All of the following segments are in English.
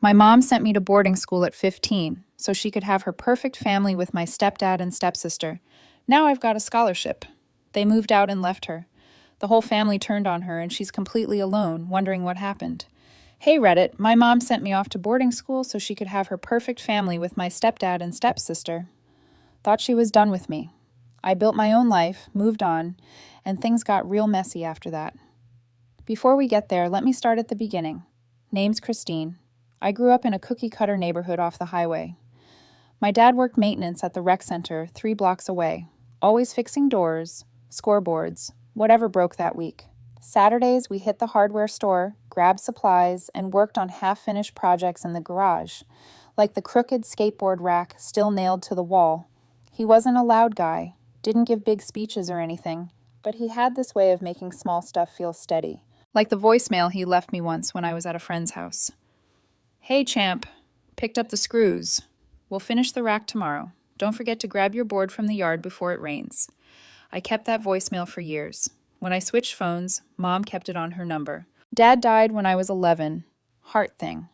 My mom sent me to boarding school at 15 so she could have her perfect family with my stepdad and stepsister. Now I've got a scholarship. They moved out and left her. The whole family turned on her and she's completely alone, wondering what happened. Hey Reddit, my mom sent me off to boarding school so she could have her perfect family with my stepdad and stepsister. Thought she was done with me. I built my own life, moved on, and things got real messy after that. Before we get there, let me start at the beginning. Name's Christine. I grew up in a cookie-cutter neighborhood off the highway. My dad worked maintenance at the rec center 3 blocks away, always fixing doors, scoreboards, whatever broke that week. Saturdays, we hit the hardware store, grabbed supplies, and worked on half-finished projects in the garage, like the crooked skateboard rack still nailed to the wall. He wasn't a loud guy, didn't give big speeches or anything, but he had this way of making small stuff feel steady, like the voicemail he left me once when I was at a friend's house. Hey, champ. Picked up the screws. We'll finish the rack tomorrow. Don't forget to grab your board from the yard before it rains. I kept that voicemail for years. When I switched phones, Mom kept it on her number. Dad died when I was 11. Heart thing.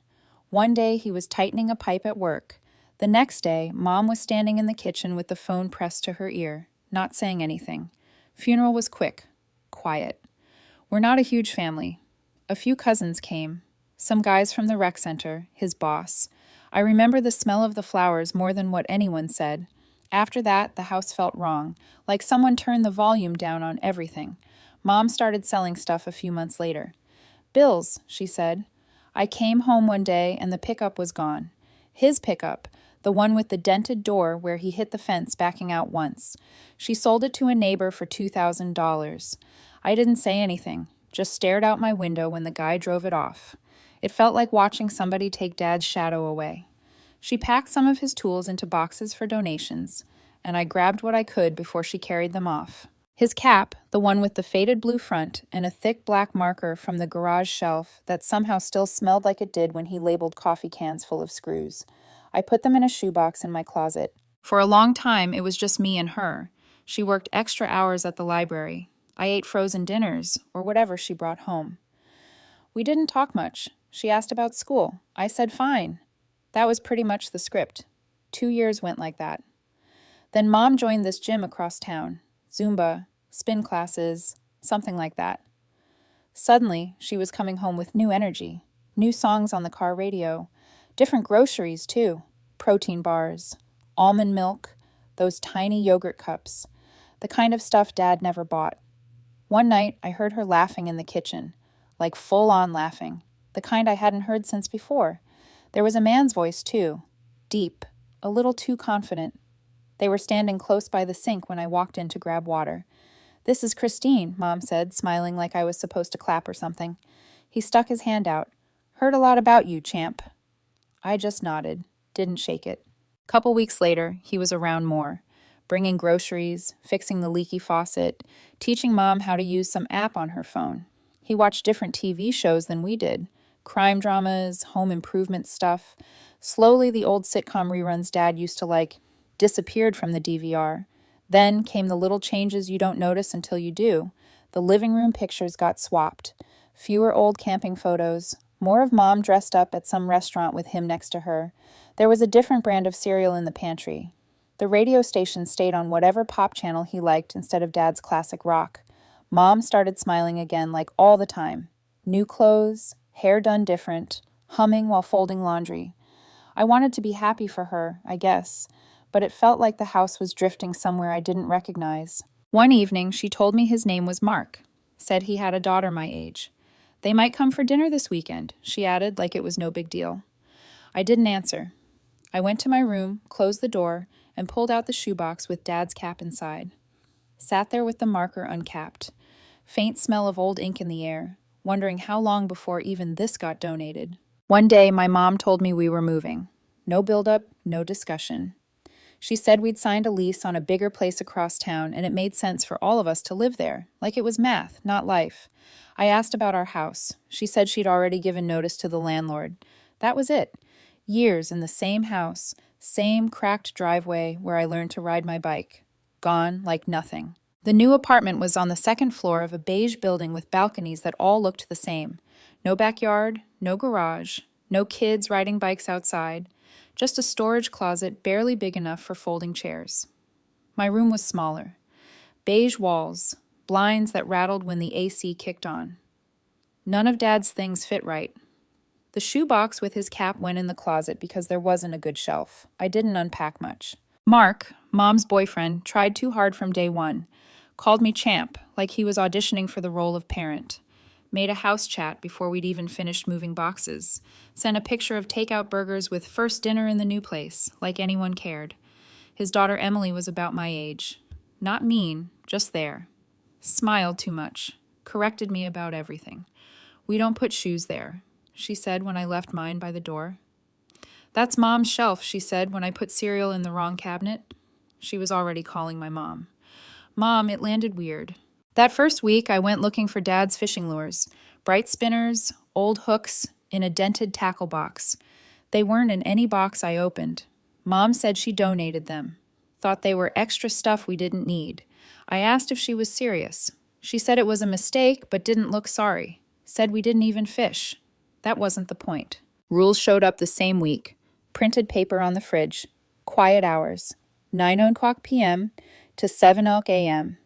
One day he was tightening a pipe at work. The next day, Mom was standing in the kitchen with the phone pressed to her ear, not saying anything. Funeral was quick, quiet. We're not a huge family. A few cousins came. Some guys from the rec center, his boss. I remember the smell of the flowers more than what anyone said. After that, the house felt wrong, like someone turned the volume down on everything. Mom started selling stuff a few months later. Bills, she said. I came home one day and the pickup was gone. His pickup, the one with the dented door where he hit the fence backing out once. She sold it to a neighbor for $2,000. I didn't say anything, just stared out my window when the guy drove it off. It felt like watching somebody take Dad's shadow away. She packed some of his tools into boxes for donations, and I grabbed what I could before she carried them off. His cap, the one with the faded blue front and a thick black marker from the garage shelf that somehow still smelled like it did when he labeled coffee cans full of screws. I put them in a shoebox in my closet. For a long time, it was just me and her. She worked extra hours at the library. I ate frozen dinners, or whatever she brought home. We didn't talk much. She asked about school. I said fine. That was pretty much the script. 2 years went like that. Then Mom joined this gym across town. Zumba, spin classes, something like that. Suddenly, she was coming home with new energy, new songs on the car radio, different groceries too, protein bars, almond milk, those tiny yogurt cups, the kind of stuff Dad never bought. One night, I heard her laughing in the kitchen, like full-on laughing, the kind I hadn't heard since before. There was a man's voice too, deep, a little too confident. They were standing close by the sink when I walked in to grab water. This is Christine, Mom said, smiling like I was supposed to clap or something. He stuck his hand out. Heard a lot about you, champ. I just nodded, didn't shake it. Couple weeks later, he was around more, bringing groceries, fixing the leaky faucet, teaching Mom how to use some app on her phone. He watched different TV shows than we did, crime dramas, home improvement stuff. Slowly, the old sitcom reruns Dad used to like disappeared from the DVR. Then came the little changes you don't notice until you do. The living room pictures got swapped. Fewer old camping photos. More of Mom dressed up at some restaurant with him next to her. There was a different brand of cereal in the pantry. The radio station stayed on whatever pop channel he liked instead of Dad's classic rock. Mom started smiling again like all the time. New clothes, hair done different, humming while folding laundry. I wanted to be happy for her, I guess, but it felt like the house was drifting somewhere I didn't recognize. One evening, she told me his name was Mark, said he had a daughter my age. They might come for dinner this weekend, she added like it was no big deal. I didn't answer. I went to my room, closed the door, and pulled out the shoebox with Dad's cap inside. Sat there with the marker uncapped. Faint smell of old ink in the air, wondering how long before even this got donated. One day, my mom told me we were moving. No buildup, no discussion. She said we'd signed a lease on a bigger place across town, and it made sense for all of us to live there, like it was math, not life. I asked about our house. She said she'd already given notice to the landlord. That was it. Years in the same house, same cracked driveway where I learned to ride my bike. Gone like nothing. The new apartment was on the second floor of a beige building with balconies that all looked the same. No backyard, no garage, No kids riding bikes outside, just a storage closet barely big enough for folding chairs. My room was smaller. Beige walls, blinds that rattled when the AC kicked on. None of Dad's things fit right. The shoebox with his cap went in the closet because there wasn't a good shelf. I didn't unpack much. Mark, Mom's boyfriend, tried too hard from day one. Called me champ, like he was auditioning for the role of parent. Made a house chat before we'd even finished moving boxes. Sent a picture of takeout burgers with first dinner in the new place, like anyone cared. His daughter Emily was about my age. Not mean, just there. Smiled too much. Corrected me about everything. "We don't put shoes there," she said when I left mine by the door. "That's Mom's shelf," she said when I put cereal in the wrong cabinet. She was already calling my mom. "Mom, it landed weird." That first week, I went looking for Dad's fishing lures. Bright spinners, old hooks, in a dented tackle box. They weren't in any box I opened. Mom said she donated them. Thought they were extra stuff we didn't need. I asked if she was serious. She said it was a mistake, but didn't look sorry. Said we didn't even fish. That wasn't the point. Rules showed up the same week. Printed paper on the fridge. Quiet hours. 9:00 p.m. to 7:00 a.m.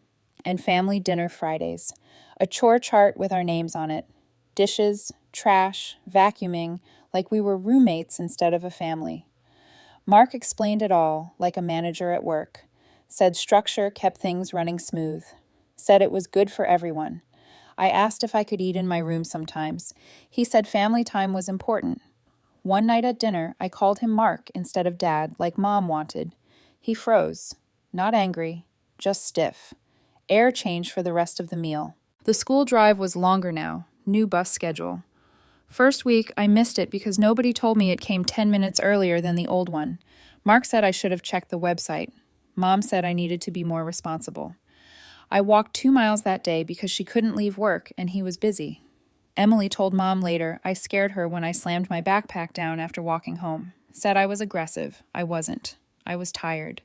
And family dinner Fridays. A chore chart with our names on it. Dishes, trash, vacuuming, like we were roommates instead of a family. Mark explained it all, like a manager at work. Said structure kept things running smooth. Said it was good for everyone. I asked if I could eat in my room sometimes. He said family time was important. One night at dinner, I called him Mark instead of Dad, like Mom wanted. He froze. Not angry, just stiff. Air changed for the rest of the meal. The school drive was longer now, new bus schedule. First week, I missed it because nobody told me it came 10 minutes earlier than the old one. Mark said I should have checked the website. Mom said I needed to be more responsible. I walked 2 miles that day because she couldn't leave work and he was busy. Emily told Mom later I scared her when I slammed my backpack down after walking home. Said I was aggressive. I wasn't. I was tired.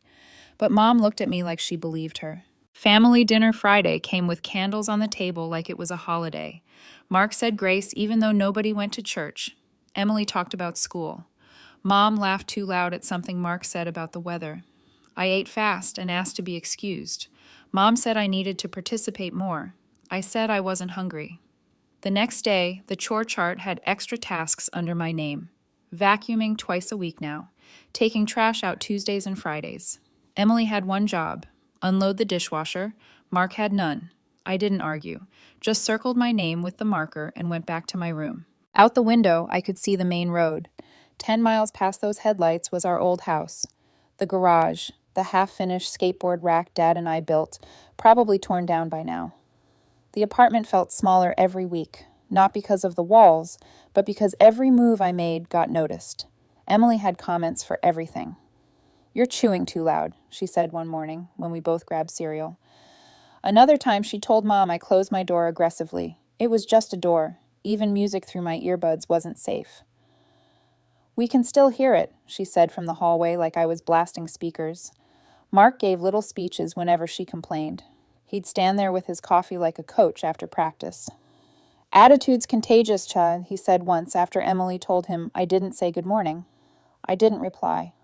But Mom looked at me like she believed her. Family dinner Friday came with candles on the table like it was a holiday. Mark said grace even though nobody went to church. Emily talked about school. Mom laughed too loud at something Mark said about the weather. I ate fast and asked to be excused. Mom said I needed to participate more. I said I wasn't hungry. The next day, the chore chart had extra tasks under my name. Vacuuming twice a week now. Taking trash out Tuesdays and Fridays. Emily had one job. Unload the dishwasher. Mark had none. I didn't argue. Just circled my name with the marker and went back to my room. Out the window, I could see the main road. 10 miles past those headlights was our old house. The garage, the half-finished skateboard rack Dad and I built, probably torn down by now. The apartment felt smaller every week, not because of the walls, but because every move I made got noticed. Emily had comments for everything. "You're chewing too loud," she said one morning when we both grabbed cereal. Another time she told Mom I closed my door aggressively. It was just a door. Even music through my earbuds wasn't safe. "We can still hear it," she said from the hallway like I was blasting speakers. Mark gave little speeches whenever she complained. He'd stand there with his coffee like a coach after practice. "Attitude's contagious, child," he said once after Emily told him I didn't say good morning. I didn't reply.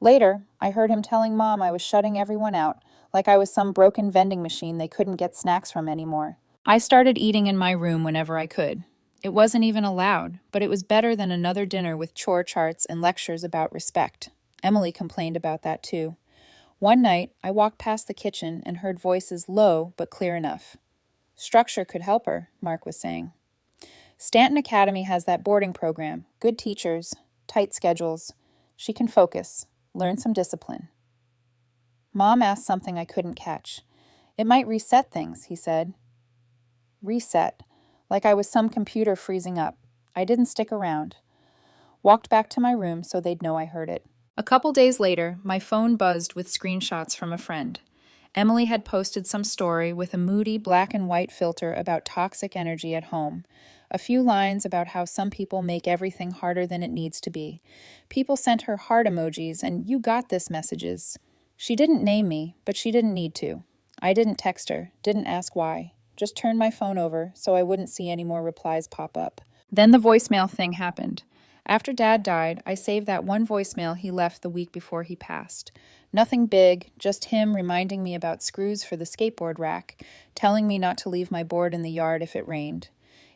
Later, I heard him telling Mom I was shutting everyone out, like I was some broken vending machine they couldn't get snacks from anymore. I started eating in my room whenever I could. It wasn't even allowed, but it was better than another dinner with chore charts and lectures about respect. Emily complained about that too. One night, I walked past the kitchen and heard voices low but clear enough. Structure could help her, Mark was saying. Stanton Academy has that boarding program, good teachers, tight schedules. She can focus, learn some discipline. Mom asked something I couldn't catch. It might reset things, he said. Reset, like I was some computer freezing up. I didn't stick around. Walked back to my room so they'd know I heard it. A couple days later, my phone buzzed with screenshots from a friend. Emily had posted some story with a moody black and white filter about toxic energy at home. A few lines about how some people make everything harder than it needs to be. People sent her heart emojis and "you got this" messages. She didn't name me, but she didn't need to. I didn't text her, didn't ask why. Just turned my phone over so I wouldn't see any more replies pop up. Then the voicemail thing happened. After Dad died, I saved that one voicemail he left the week before he passed. Nothing big, just him reminding me about screws for the skateboard rack, telling me not to leave my board in the yard if it rained.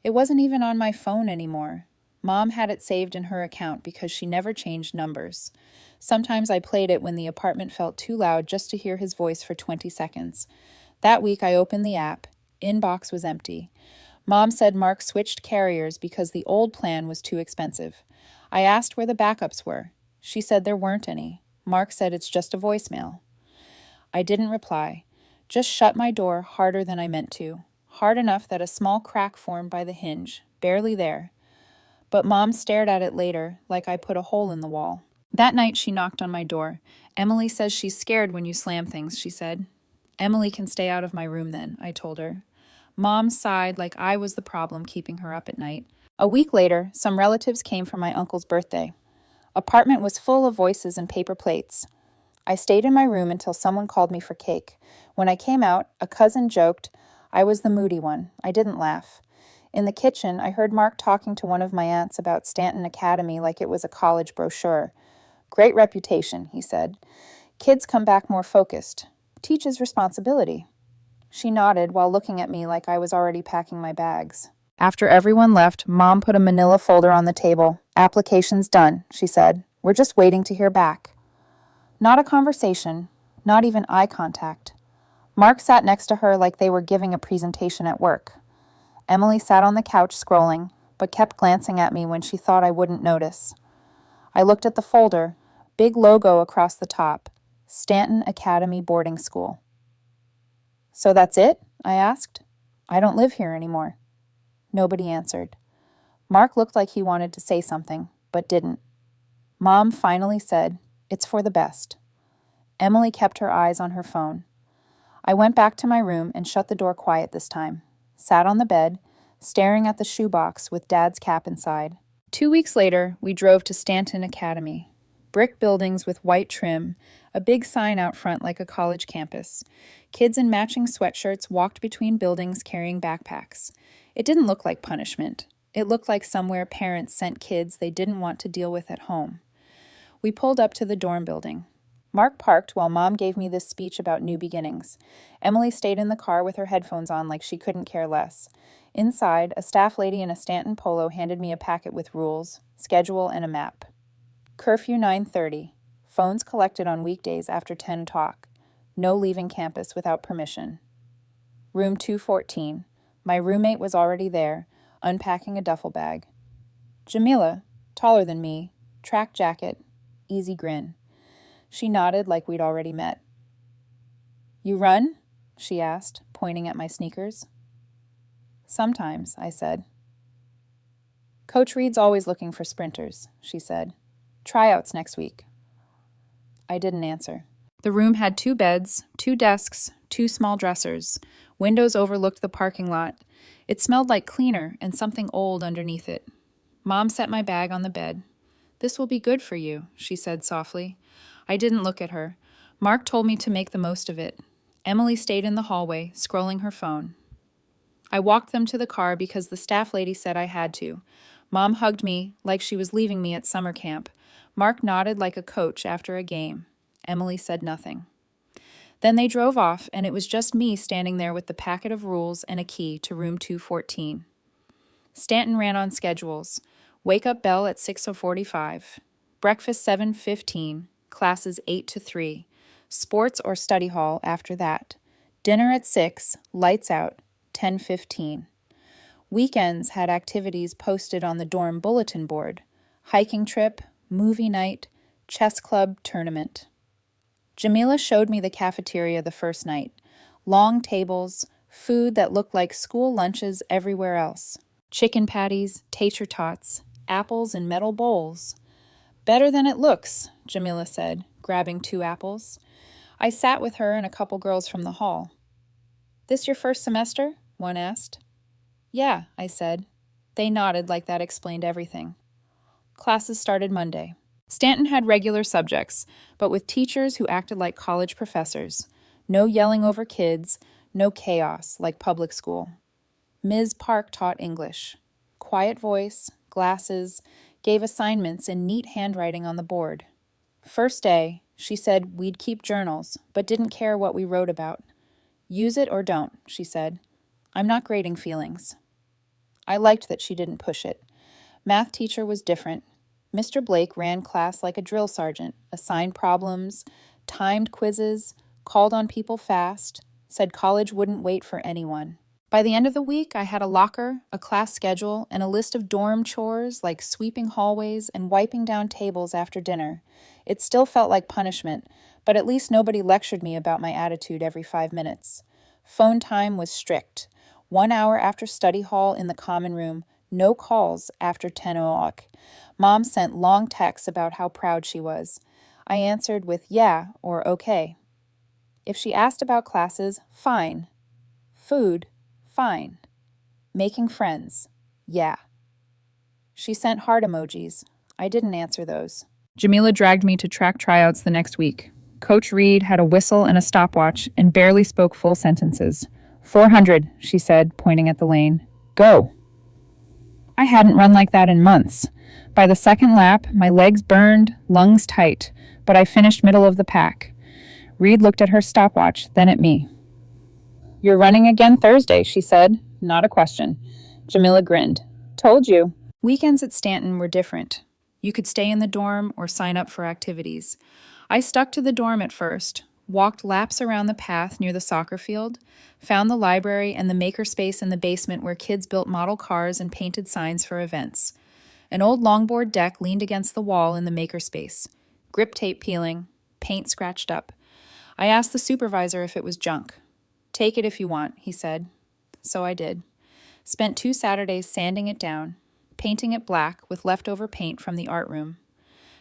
It wasn't even on my phone anymore. Mom had it saved in her account because she never changed numbers. Sometimes I played it when the apartment felt too loud just to hear his voice for 20 seconds. That week I opened the app. Inbox was empty. Mom said Mark switched carriers because the old plan was too expensive. I asked where the backups were. She said there weren't any. Mark said it's just a voicemail. I didn't reply. Just shut my door harder than I meant to. Hard enough that a small crack formed by the hinge, barely there. But Mom stared at it later, like I put a hole in the wall. That night she knocked on my door. Emily says she's scared when you slam things, she said. Emily can stay out of my room then, I told her. Mom sighed like I was the problem keeping her up at night. A week later, some relatives came for my uncle's birthday. Apartment was full of voices and paper plates. I stayed in my room until someone called me for cake. When I came out, a cousin joked I was the moody one. I didn't laugh. In the kitchen, I heard Mark talking to one of my aunts about Stanton Academy like it was a college brochure. Great reputation, he said. Kids come back more focused. Teaches responsibility. She nodded while looking at me like I was already packing my bags. After everyone left, Mom put a manila folder on the table. Application's done, she said. We're just waiting to hear back. Not a conversation, not even eye contact. Mark sat next to her like they were giving a presentation at work. Emily sat on the couch scrolling, but kept glancing at me when she thought I wouldn't notice. I looked at the folder, big logo across the top, Stanton Academy Boarding School. So that's it? I asked. I don't live here anymore. Nobody answered. Mark looked like he wanted to say something, but didn't. Mom finally said, "It's for the best." Emily kept her eyes on her phone. I went back to my room and shut the door quiet this time. Sat on the bed, staring at the shoebox with Dad's cap inside. 2 weeks later, we drove to Stanton Academy. Brick buildings with white trim, a big sign out front like a college campus. Kids in matching sweatshirts walked between buildings carrying backpacks. It didn't look like punishment. It looked like somewhere parents sent kids they didn't want to deal with at home. We pulled up to the dorm building. Mark parked while Mom gave me this speech about new beginnings. Emily stayed in the car with her headphones on like she couldn't care less. Inside, a staff lady in a Stanton polo handed me a packet with rules, schedule, and a map. Curfew 9:30. Phones collected on weekdays after 10 o'clock. No leaving campus without permission. Room 214. My roommate was already there, unpacking a duffel bag. Jamila, taller than me, track jacket, easy grin. She nodded like we'd already met. You run? She asked, pointing at my sneakers. Sometimes, I said. Coach Reed's always looking for sprinters, she said. Tryouts next week. I didn't answer. The room had 2 beds, 2 desks, 2 small dressers. Windows overlooked the parking lot. It smelled like cleaner and something old underneath it. Mom set my bag on the bed. This will be good for you, she said softly. I didn't look at her. Mark told me to make the most of it. Emily stayed in the hallway, scrolling her phone. I walked them to the car because the staff lady said I had to. Mom hugged me like she was leaving me at summer camp. Mark nodded like a coach after a game. Emily said nothing. Then they drove off, and it was just me standing there with the packet of rules and a key to room 214. Stanton ran on schedules. Wake-up bell at 6:45. Breakfast 7:15. Classes 8 to 3. Sports or study hall after that. Dinner at 6. Lights out. 10:15. Weekends had activities posted on the dorm bulletin board. Hiking trip, movie night, chess club tournament. Jamila showed me the cafeteria the first night. Long tables, food that looked like school lunches everywhere else. Chicken patties, tater tots, apples in metal bowls. Better than it looks, Jamila said, grabbing 2 apples. I sat with her and a couple girls from the hall. This your first semester? One asked. Yeah, I said. They nodded like that explained everything. Classes started Monday. Stanton had regular subjects, but with teachers who acted like college professors. No yelling over kids, no chaos like public school. Ms. Park taught English. Quiet voice, glasses, gave assignments in neat handwriting on the board. First day, she said we'd keep journals, but didn't care what we wrote about. Use it or don't, she said. I'm not grading feelings. I liked that she didn't push it. Math teacher was different. Mr. Blake ran class like a drill sergeant, assigned problems, timed quizzes, called on people fast, said college wouldn't wait for anyone. By the end of the week, I had a locker, a class schedule, and a list of dorm chores like sweeping hallways and wiping down tables after dinner. It still felt like punishment, but at least nobody lectured me about my attitude every 5 minutes. Phone time was strict. 1 hour after study hall in the common room, no calls after 10 o'clock. Mom sent long texts about how proud she was. I answered with yeah or okay. If she asked about classes, fine. Food, fine. Making friends, yeah. She sent heart emojis. I didn't answer those. Jamila dragged me to track tryouts the next week. Coach Reed had a whistle and a stopwatch and barely spoke full sentences. 400, she said, pointing at the lane. Go. I hadn't run like that in months. By the second lap, my legs burned, lungs tight, but I finished middle of the pack. Reed looked at her stopwatch, then at me. You're running again Thursday, she said. Not a question. Jamila grinned. Told you. Weekends at Stanton were different. You could stay in the dorm or sign up for activities. I stuck to the dorm at first, walked laps around the path near the soccer field, found the library and the makerspace in the basement where kids built model cars and painted signs for events. An old longboard deck leaned against the wall in the makerspace. Grip tape peeling, paint scratched up. I asked the supervisor if it was junk. Take it if you want, he said. So I did. Spent 2 Saturdays sanding it down, painting it black with leftover paint from the art room.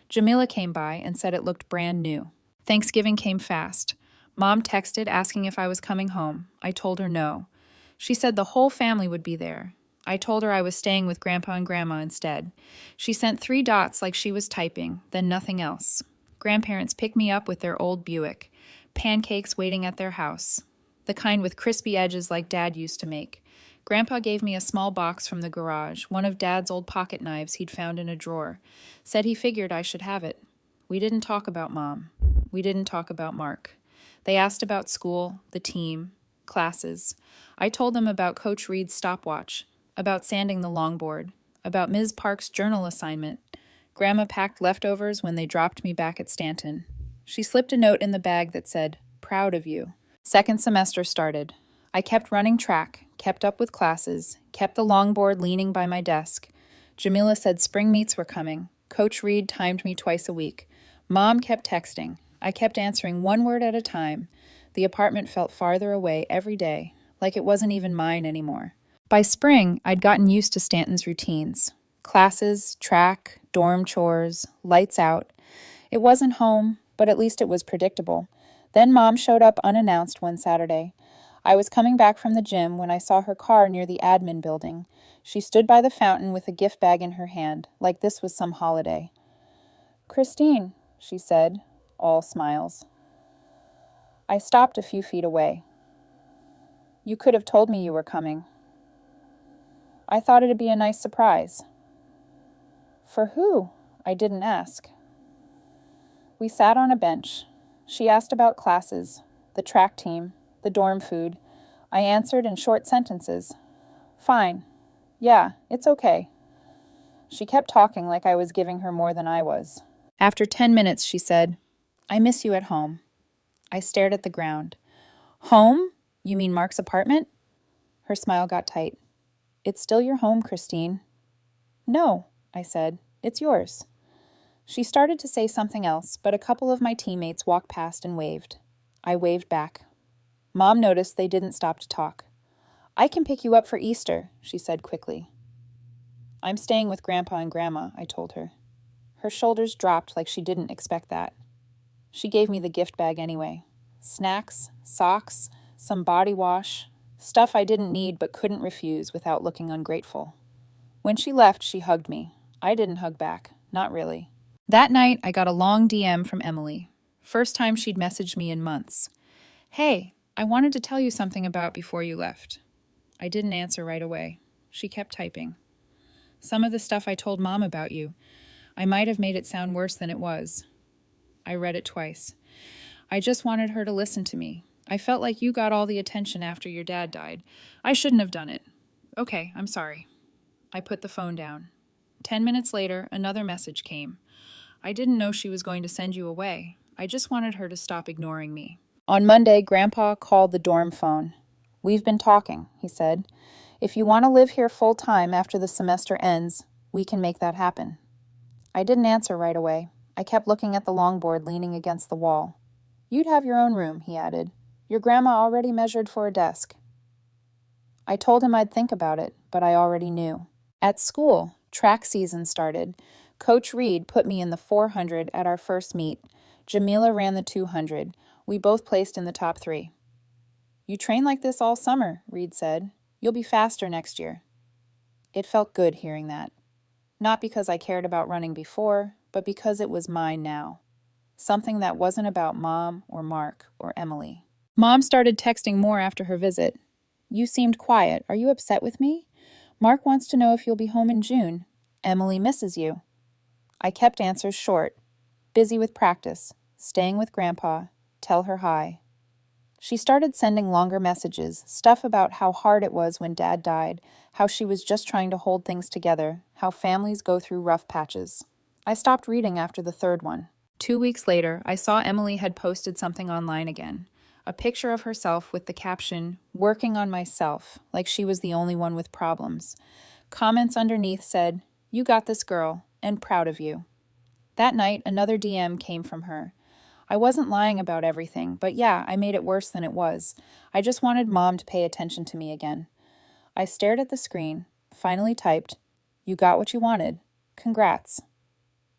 Jamila came by and said it looked brand new. Thanksgiving came fast. Mom texted asking if I was coming home. I told her no. She said the whole family would be there. I told her I was staying with Grandpa and Grandma instead. She sent 3 dots like she was typing, then nothing else. Grandparents picked me up with their old Buick. Pancakes waiting at their house. The kind with crispy edges like Dad used to make. Grandpa gave me a small box from the garage, one of Dad's old pocket knives he'd found in a drawer. Said he figured I should have it. We didn't talk about Mom. We didn't talk about Mark. They asked about school, the team, classes. I told them about Coach Reed's stopwatch, about sanding the longboard, about Ms. Park's journal assignment. Grandma packed leftovers when they dropped me back at Stanton. She slipped a note in the bag that said, "Proud of you." Second semester started. I kept running track, kept up with classes, kept the longboard leaning by my desk. Jamila said spring meets were coming. Coach Reed timed me twice a week. Mom kept texting. I kept answering one word at a time. The apartment felt farther away every day, like it wasn't even mine anymore. By spring, I'd gotten used to Stanton's routines. Classes, track, dorm chores, lights out. It wasn't home, but at least it was predictable. Then Mom showed up unannounced one Saturday. I was coming back from the gym when I saw her car near the admin building. She stood by the fountain with a gift bag in her hand, like this was some holiday. "Christine," she said, all smiles. I stopped a few feet away. "You could have told me you were coming." "I thought it'd be a nice surprise." "For who?" I didn't ask. We sat on a bench. She asked about classes, the track team, the dorm food. I answered in short sentences. "Fine. Yeah, it's okay." She kept talking like I was giving her more than I was. After 10 minutes, she said, "I miss you at home." I stared at the ground. "Home? You mean Mark's apartment?" Her smile got tight. "It's still your home, Christine." "No," I said. "It's yours." She started to say something else, but a couple of my teammates walked past and waved. I waved back. Mom noticed they didn't stop to talk. "I can pick you up for Easter," she said quickly. "I'm staying with Grandpa and Grandma," I told her. Her shoulders dropped like she didn't expect that. She gave me the gift bag anyway. Snacks, socks, some body wash, stuff I didn't need but couldn't refuse without looking ungrateful. When she left, she hugged me. I didn't hug back, not really. That night, I got a long DM from Emily. First time she'd messaged me in months. "Hey, I wanted to tell you something about before you left." I didn't answer right away. She kept typing. Some of the stuff I told Mom about you. I might have made it sound worse than it was. I read it twice. I just wanted her to listen to me. I felt like you got all the attention after your dad died. I shouldn't have done it. Okay, I'm sorry. I put the phone down. 10 minutes later, another message came. I didn't know she was going to send you away. I just wanted her to stop ignoring me. On Monday, Grandpa called the dorm phone. "We've been talking," he said. "If you want to live here full time after the semester ends, we can make that happen." I didn't answer right away. I kept looking at the longboard leaning against the wall. "You'd have your own room," he added. "Your grandma already measured for a desk." I told him I'd think about it, but I already knew. At school, track season started. Coach Reed put me in the 400 at our first meet. Jamila ran the 200. We both placed in the top 3. "You train like this all summer," Reed said. "You'll be faster next year." It felt good hearing that. Not because I cared about running before, but because it was mine now. Something that wasn't about Mom or Mark or Emily. Mom started texting more after her visit. "You seemed quiet. Are you upset with me? Mark wants to know if you'll be home in June. Emily misses you." I kept answers short. "Busy with practice. Staying with Grandpa. Tell her hi." She started sending longer messages, stuff about how hard it was when Dad died, how she was just trying to hold things together, how families go through rough patches. I stopped reading after the third one. 2 weeks later, I saw Emily had posted something online again. A picture of herself with the caption, "Working on myself," like she was the only one with problems. Comments underneath said, "You got this, girl, and proud of you." That night, another DM came from her. I wasn't lying about everything, but yeah, I made it worse than it was. I just wanted Mom to pay attention to me again. I stared at the screen, finally typed, "You got what you wanted. Congrats."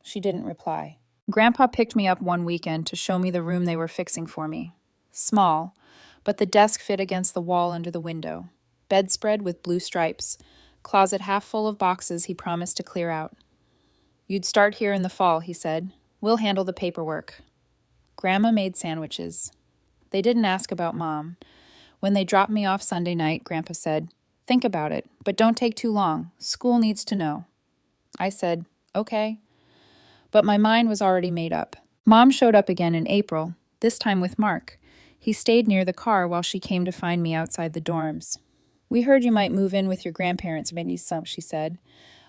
She didn't reply. Grandpa picked me up one weekend to show me the room they were fixing for me. Small, but the desk fit against the wall under the window. Bedspread with blue stripes. Closet half full of boxes he promised to clear out. "You'd start here in the fall," he said. "We'll handle the paperwork." Grandma made sandwiches. They didn't ask about Mom. When they dropped me off Sunday night, Grandpa said, "Think about it, but don't take too long. School needs to know." I said, "Okay." But my mind was already made up. Mom showed up again in April, this time with Mark. He stayed near the car while she came to find me outside the dorms. "We heard you might move in with your grandparents, maybe some," she said.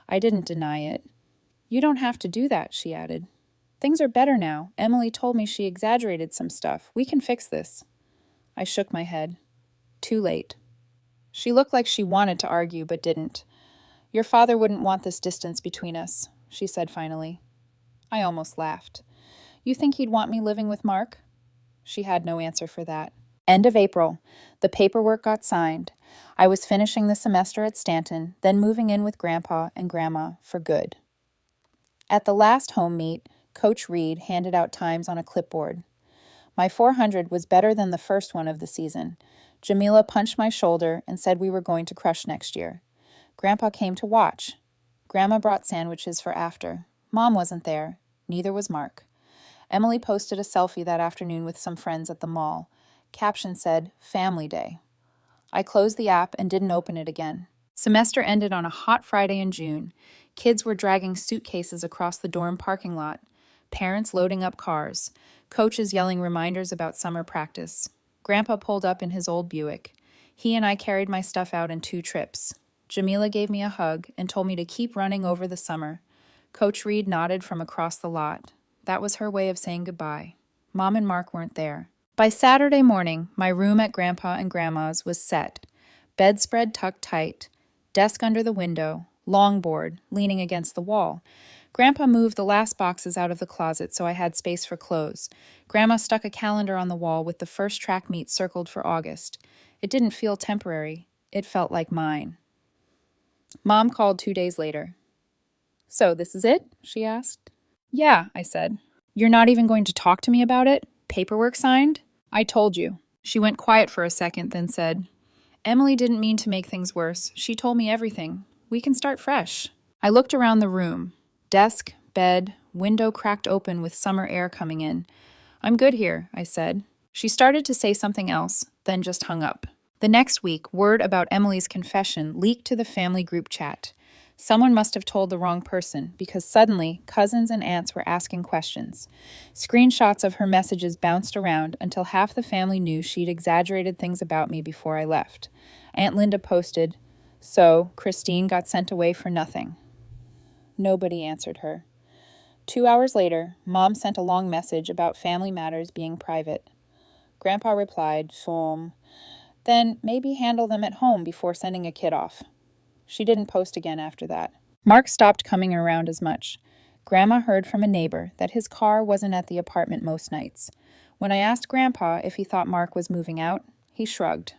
I didn't deny it. "You don't have to do that," she added. "Things are better now. Emily told me she exaggerated some stuff. We can fix this." I shook my head. Too late. She looked like she wanted to argue, but didn't. "Your father wouldn't want this distance between us," she said finally. I almost laughed. "You think he'd want me living with Mark?" She had no answer for that. End of April. The paperwork got signed. I was finishing the semester at Stanton, then moving in with Grandpa and Grandma for good. At the last home meet, Coach Reed handed out times on a clipboard. My 400 was better than the first one of the season. Jamila punched my shoulder and said we were going to crush next year. Grandpa came to watch. Grandma brought sandwiches for after. Mom wasn't there. Neither was Mark. Emily posted a selfie that afternoon with some friends at the mall. Caption said, "Family Day." I closed the app and didn't open it again. Semester ended on a hot Friday in June. Kids were dragging suitcases across the dorm parking lot. Parents loading up cars. Coaches yelling reminders about summer practice. Grandpa pulled up in his old Buick. He and I carried my stuff out in 2 trips. Jamila gave me a hug and told me to keep running over the summer. Coach Reed nodded from across the lot. That was her way of saying goodbye. Mom and Mark weren't there. By Saturday morning, my room at Grandpa and Grandma's was set. Bedspread tucked tight. Desk under the window. Longboard, leaning against the wall. Grandpa moved the last boxes out of the closet so I had space for clothes. Grandma stuck a calendar on the wall with the first track meet circled for August. It didn't feel temporary. It felt like mine. Mom called 2 days later. "So, this is it?" she asked. "Yeah," I said. "You're not even going to talk to me about it? Paperwork signed?" "I told you." She went quiet for a second, then said, "Emily didn't mean to make things worse. She told me everything. We can start fresh." I looked around the room. Desk, bed, window cracked open with summer air coming in. "I'm good here," I said. She started to say something else, then just hung up. The next week, word about Emily's confession leaked to the family group chat. Someone must have told the wrong person because suddenly cousins and aunts were asking questions. Screenshots of her messages bounced around until half the family knew she'd exaggerated things about me before I left. Aunt Linda posted, "So, Christine got sent away for nothing." Nobody answered her. 2 hours later, Mom sent a long message about family matters being private. Grandpa replied, then maybe handle them at home before sending a kid off. She didn't post again after that. Mark stopped coming around as much. Grandma heard from a neighbor that his car wasn't at the apartment most nights. When I asked Grandpa if he thought Mark was moving out, he shrugged.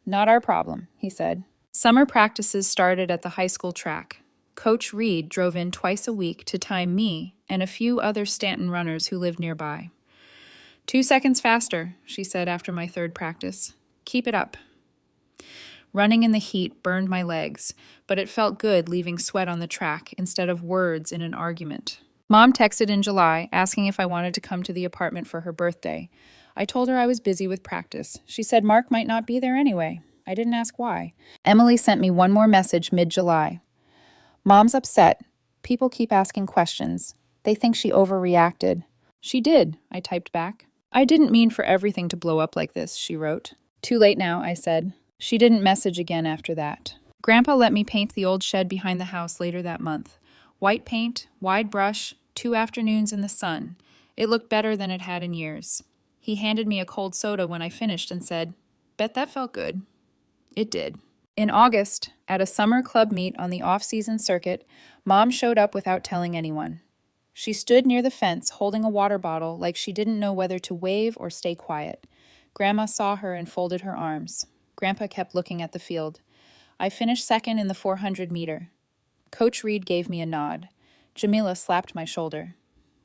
"Not our problem," he said. Summer practices started at the high school track. Coach Reed drove in twice a week to time me and a few other Stanton runners who lived nearby. 2 seconds faster, she said after my third practice. Keep it up. Running in the heat burned my legs, but it felt good leaving sweat on the track instead of words in an argument. Mom texted in July asking if I wanted to come to the apartment for her birthday. I told her I was busy with practice. She said Mark might not be there anyway. I didn't ask why. Emily sent me one more message mid-July. "Mom's upset. People keep asking questions. They think she overreacted." "She did," I typed back. "I didn't mean for everything to blow up like this," she wrote. "Too late now," I said. She didn't message again after that. Grandpa let me paint the old shed behind the house later that month. White paint, wide brush, 2 afternoons in the sun. It looked better than it had in years. He handed me a cold soda when I finished and said, "Bet that felt good." It did. In August, at a summer club meet on the off-season circuit, Mom showed up without telling anyone. She stood near the fence holding a water bottle like she didn't know whether to wave or stay quiet. Grandma saw her and folded her arms. Grandpa kept looking at the field. I finished second in the 400 meter. Coach Reed gave me a nod. Jamila slapped my shoulder.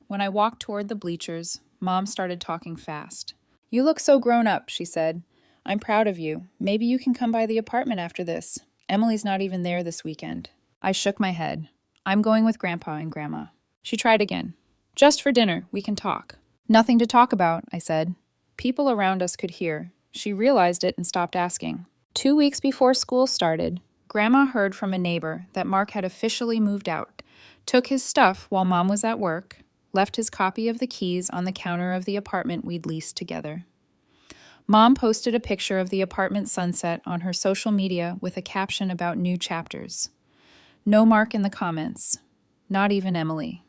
When I walked toward the bleachers, Mom started talking fast. "You look so grown up," she said. "I'm proud of you. Maybe you can come by the apartment after this. Emily's not even there this weekend." I shook my head. "I'm going with Grandpa and Grandma." She tried again. "Just for dinner. We can talk." "Nothing to talk about," I said. People around us could hear. She realized it and stopped asking. 2 weeks before school started, Grandma heard from a neighbor that Mark had officially moved out, took his stuff while Mom was at work, left his copy of the keys on the counter of the apartment we'd leased together. Mom posted a picture of the apartment sunset on her social media with a caption about new chapters. No Mark in the comments. Not even Emily.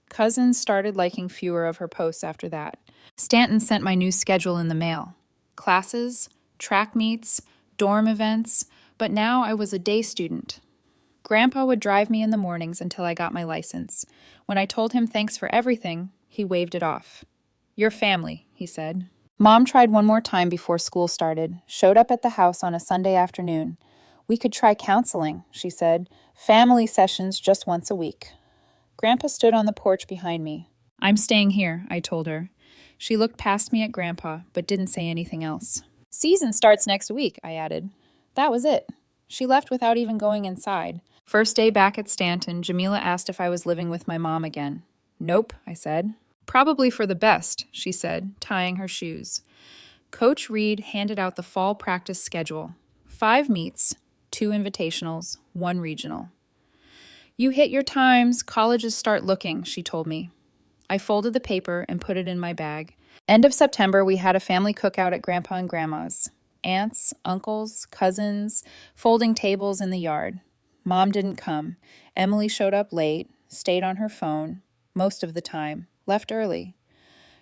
Cousins started liking fewer of her posts after that. Stanton sent my new schedule in the mail. Classes, track meets, dorm events, but now I was a day student. Grandpa would drive me in the mornings until I got my license. When I told him thanks for everything, he waved it off. "Your family," he said. Mom tried one more time before school started, showed up at the house on a Sunday afternoon. "We could try counseling," she said. "Family sessions just once a week." Grandpa stood on the porch behind me. "I'm staying here," I told her. She looked past me at Grandpa, but didn't say anything else. "Season starts next week," I added. That was it. She left without even going inside. First day back at Stanton, Jamila asked if I was living with my mom again. "Nope," I said. "Probably for the best," she said, tying her shoes. Coach Reed handed out the fall practice schedule. 5 meets, 2 invitationals, 1 regional. "You hit your times, colleges start looking," she told me. I folded the paper and put it in my bag. End of September, we had a family cookout at Grandpa and Grandma's. Aunts, uncles, cousins, folding tables in the yard. Mom didn't come. Emily showed up late, stayed on her phone, most of the time, left early.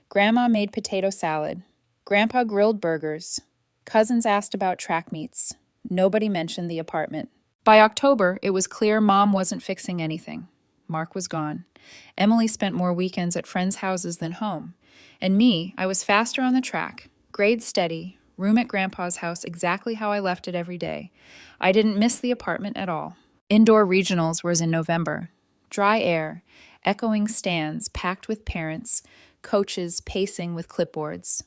Grandma made potato salad. Grandpa grilled burgers. Cousins asked about track meets. Nobody mentioned the apartment. By October, it was clear Mom wasn't fixing anything. Mark was gone. Emily spent more weekends at friends' houses than home. And me, I was faster on the track, grades steady, room at Grandpa's house exactly how I left it every day. I didn't miss the apartment at all. Indoor regionals was in November. Dry air, echoing stands packed with parents, coaches pacing with clipboards.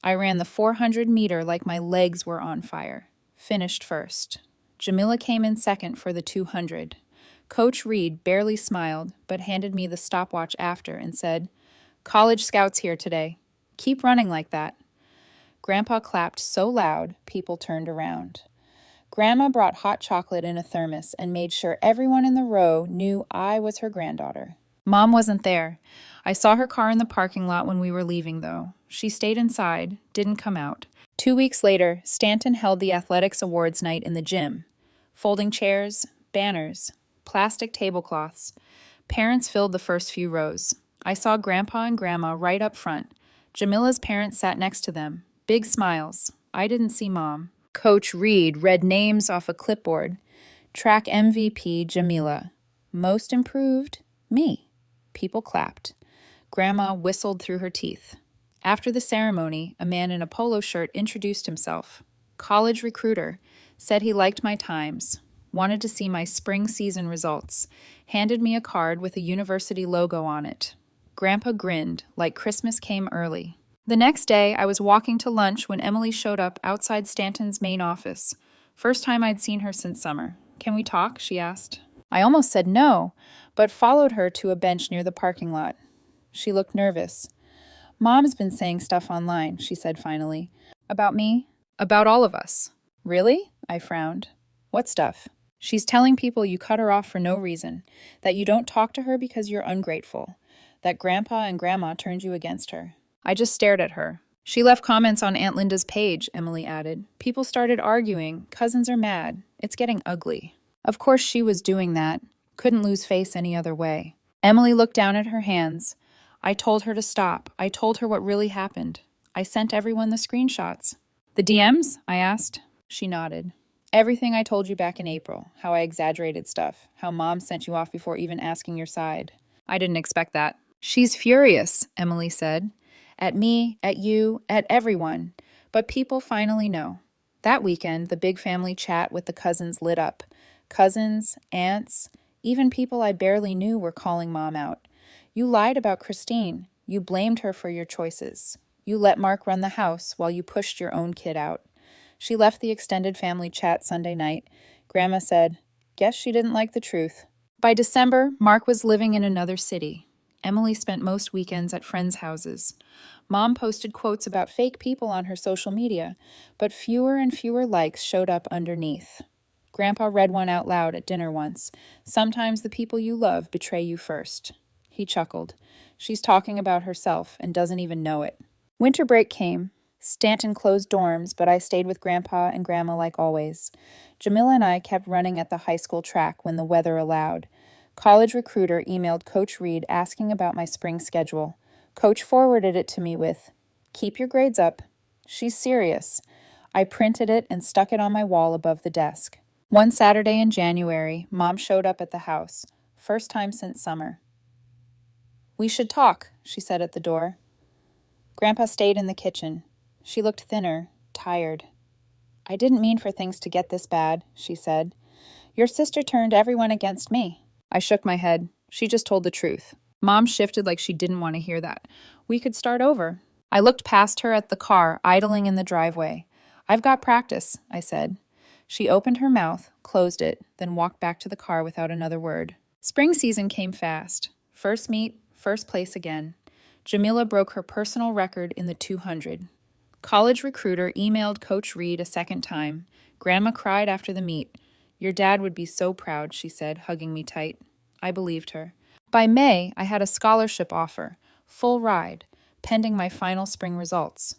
I ran the 400 meter like my legs were on fire. Finished first. Jamila came in second for the 200. Coach Reed barely smiled, but handed me the stopwatch after and said, "College scouts here today. Keep running like that." Grandpa clapped so loud, people turned around. Grandma brought hot chocolate in a thermos and made sure everyone in the row knew I was her granddaughter. Mom wasn't there. I saw her car in the parking lot when we were leaving, though. She stayed inside, didn't come out. 2 weeks later, Stanton held the athletics awards night in the gym. Folding chairs, banners, plastic tablecloths. Parents filled the first few rows. I saw Grandpa and Grandma right up front. Jamila's parents sat next to them. Big smiles. I didn't see Mom. Coach Reed read names off a clipboard. Track MVP, Jamila. Most improved, me. People clapped. Grandma whistled through her teeth. After the ceremony, a man in a polo shirt introduced himself. College recruiter. Said he liked my times. Wanted to see my spring season results. Handed me a card with a university logo on it. Grandpa grinned, like Christmas came early. The next day, I was walking to lunch when Emily showed up outside Stanton's main office. First time I'd seen her since summer. "Can we talk?" she asked. I almost said no, but followed her to a bench near the parking lot. She looked nervous. "Mom's been saying stuff online," she said finally. "About me? About all of us." "Really?" I frowned. "What stuff?" "She's telling people you cut her off for no reason, that you don't talk to her because you're ungrateful, that Grandpa and Grandma turned you against her." I just stared at her. "She left comments on Aunt Linda's page," Emily added. "People started arguing. Cousins are mad. It's getting ugly." Of course she was doing that. Couldn't lose face any other way. Emily looked down at her hands. "I told her to stop. I told her what really happened. I sent everyone the screenshots." "The DMs?" I asked. She nodded. "Everything I told you back in April. How I exaggerated stuff. How Mom sent you off before even asking your side." I didn't expect that. "She's furious," Emily said. "At me, at you, at everyone. But people finally know." That weekend, the big family chat with the cousins lit up. Cousins, aunts, even people I barely knew were calling Mom out. "You lied about Christine. You blamed her for your choices. You let Mark run the house while you pushed your own kid out." She left the extended family chat Sunday night. Grandma said, "Guess she didn't like the truth." By December, Mark was living in another city. Emily spent most weekends at friends' houses. Mom posted quotes about fake people on her social media, but fewer and fewer likes showed up underneath. Grandpa read one out loud at dinner once. "Sometimes the people you love betray you first." He chuckled. "She's talking about herself and doesn't even know it." Winter break came. Stanton closed dorms, but I stayed with Grandpa and Grandma like always. Jamila and I kept running at the high school track when the weather allowed. College recruiter emailed Coach Reed asking about my spring schedule. Coach forwarded it to me with, "Keep your grades up." She's serious. I printed it and stuck it on my wall above the desk. One Saturday in January, Mom showed up at the house. First time since summer. "We should talk," she said at the door. Grandpa stayed in the kitchen. She looked thinner, tired. "I didn't mean for things to get this bad," she said. "Your sister turned everyone against me." I shook my head. She just told the truth. Mom shifted like she didn't want to hear that. "We could start over." I looked past her at the car idling in the driveway. "I've got practice," I said. She opened her mouth, closed it, then walked back to the car without another word. Spring season came fast. First meet, first place again. Jamila broke her personal record in the 200. College recruiter emailed Coach Reed a second time. Grandma cried after the meet. "Your dad would be so proud," she said, hugging me tight. I believed her. By May, I had a scholarship offer, full ride, pending my final spring results.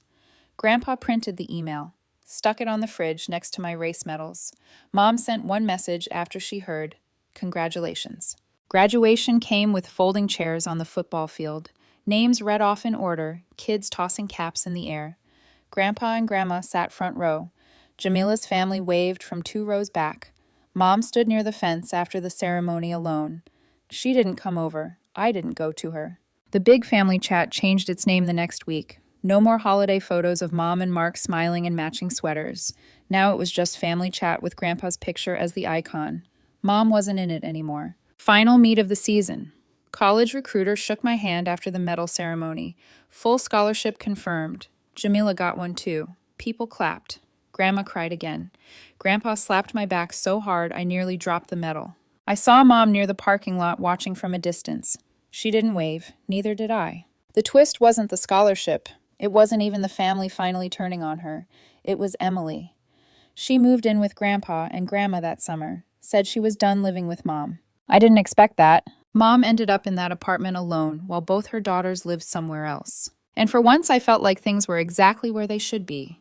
Grandpa printed the email, stuck it on the fridge next to my race medals. Mom sent one message after she heard, "Congratulations." Graduation came with folding chairs on the football field, names read off in order, kids tossing caps in the air. Grandpa and Grandma sat front row. Jamila's family waved from 2 rows back. Mom stood near the fence after the ceremony alone. She didn't come over. I didn't go to her. The big family chat changed its name the next week. No more holiday photos of Mom and Mark smiling in matching sweaters. Now it was just family chat with Grandpa's picture as the icon. Mom wasn't in it anymore. Final meet of the season. College recruiter shook my hand after the medal ceremony. Full scholarship confirmed. Jamila got one too. People clapped. Grandma cried again. Grandpa slapped my back so hard I nearly dropped the medal. I saw Mom near the parking lot watching from a distance. She didn't wave. Neither did I. The twist wasn't the scholarship. It wasn't even the family finally turning on her. It was Emily. She moved in with Grandpa and Grandma that summer, said she was done living with Mom. I didn't expect that. Mom ended up in that apartment alone while both her daughters lived somewhere else. And for once I felt like things were exactly where they should be.